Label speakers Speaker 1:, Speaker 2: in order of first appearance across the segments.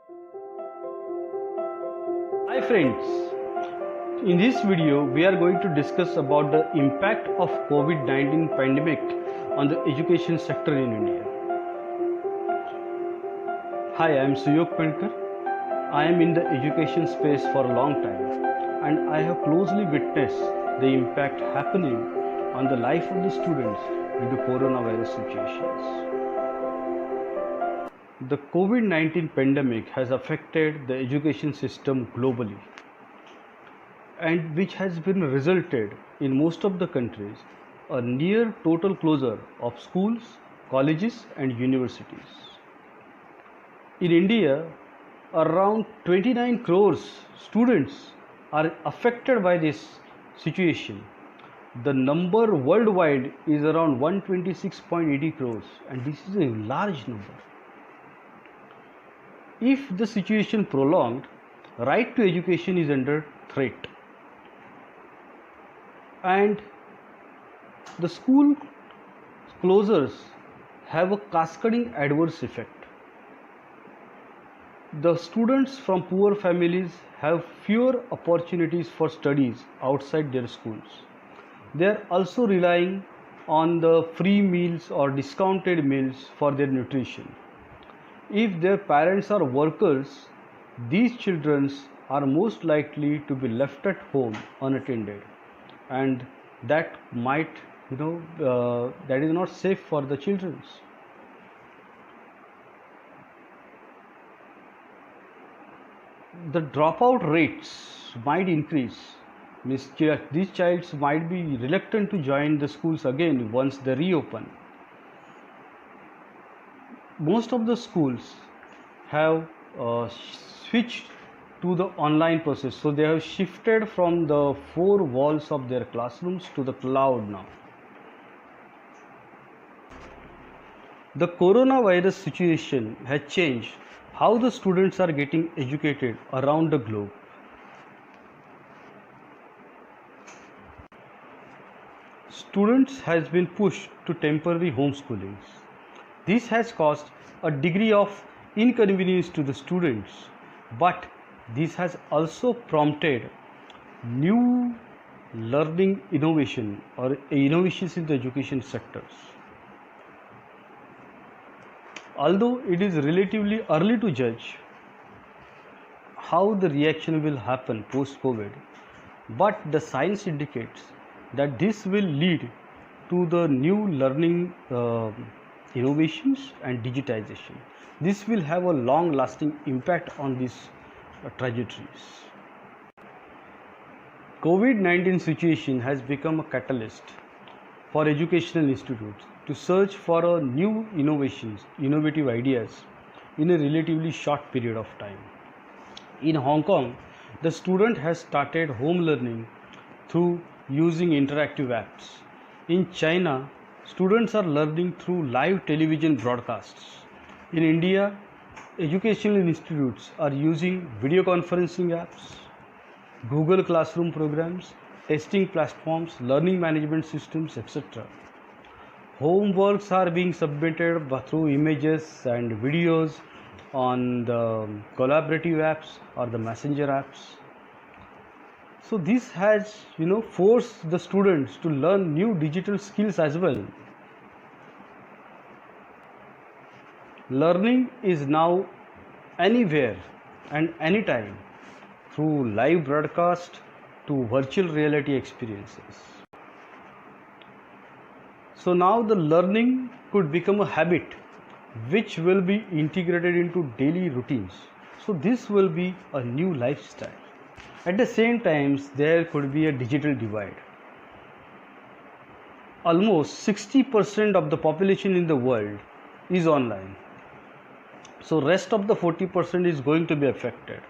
Speaker 1: Hi friends, in this video we are going to discuss about the impact of COVID-19 pandemic on the education sector in India. Hi, I am Suyog Penkar. I am in the education space for a long time and I have closely witnessed the impact happening on the life of the students due to coronavirus situations. The COVID-19 pandemic has affected the education system globally and which has been resulted in most of the countries a near total closure of schools, colleges and universities. In India, around 29 crores students are affected by this situation. The number worldwide is around 126.80 crores and this is a large number. If the situation prolonged, right to education is under threat. And the school closures have a cascading adverse effect. The students from poor families have fewer opportunities for studies outside their schools. They are also relying on the free meals or discounted meals for their nutrition. If their parents are workers, these children are most likely to be left at home unattended, and that might, that is not safe for the children. The dropout rates might increase. These childs might be reluctant to join the schools again once they reopen. Most of the schools have switched to the online process, so they have shifted from the four walls of their classrooms to the cloud now. The coronavirus situation has changed how the students are getting educated around the globe. Students has been pushed to temporary homeschooling. This has caused a degree of inconvenience to the students, but this has also prompted new learning innovation or innovations in the education sectors. Although it is relatively early to judge how the reaction will happen post-COVID, but the science indicates that this will lead to the new learning innovations and digitization. This will have a long lasting impact on these trajectories. COVID-19 situation has become a catalyst for educational institutes to search for a new innovative ideas in a relatively short period of time. In Hong Kong, the student has started home learning through using interactive apps. In China, students are learning through live television broadcasts. In India, educational institutes are using video conferencing apps, Google Classroom programs, testing platforms, learning management systems, etc. Homeworks are being submitted through images and videos on the collaborative apps or the messenger apps. So this has, forced the students to learn new digital skills as well. Learning is now anywhere and anytime through live broadcast to virtual reality experiences. So now the learning could become a habit which will be integrated into daily routines. So this will be a new lifestyle. At the same time, there could be a digital divide. Almost 60% of the population in the world is online. So rest of the 40% is going to be affected.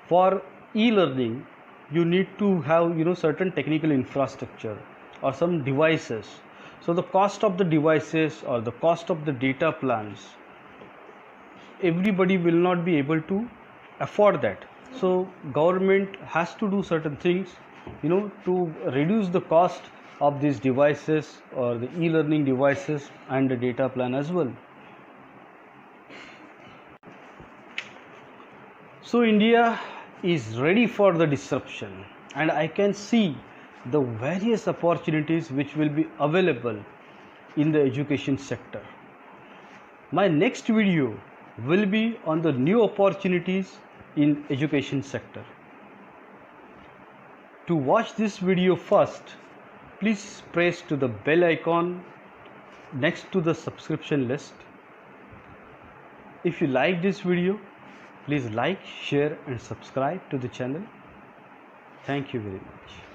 Speaker 1: For e-learning, you need to have certain technical infrastructure or some devices. So the cost of the devices or the cost of the data plans, everybody will not be able to afford that. So government has to do certain things, to reduce the cost of these devices or the e-learning devices and the data plan as well. So India is ready for the disruption, and I can see the various opportunities which will be available in the education sector. My next video will be on the new opportunities in education sector. To watch this video first, please press to the bell icon next to the subscription list. If you like this video, please like, share and subscribe to the channel. Thank you very much.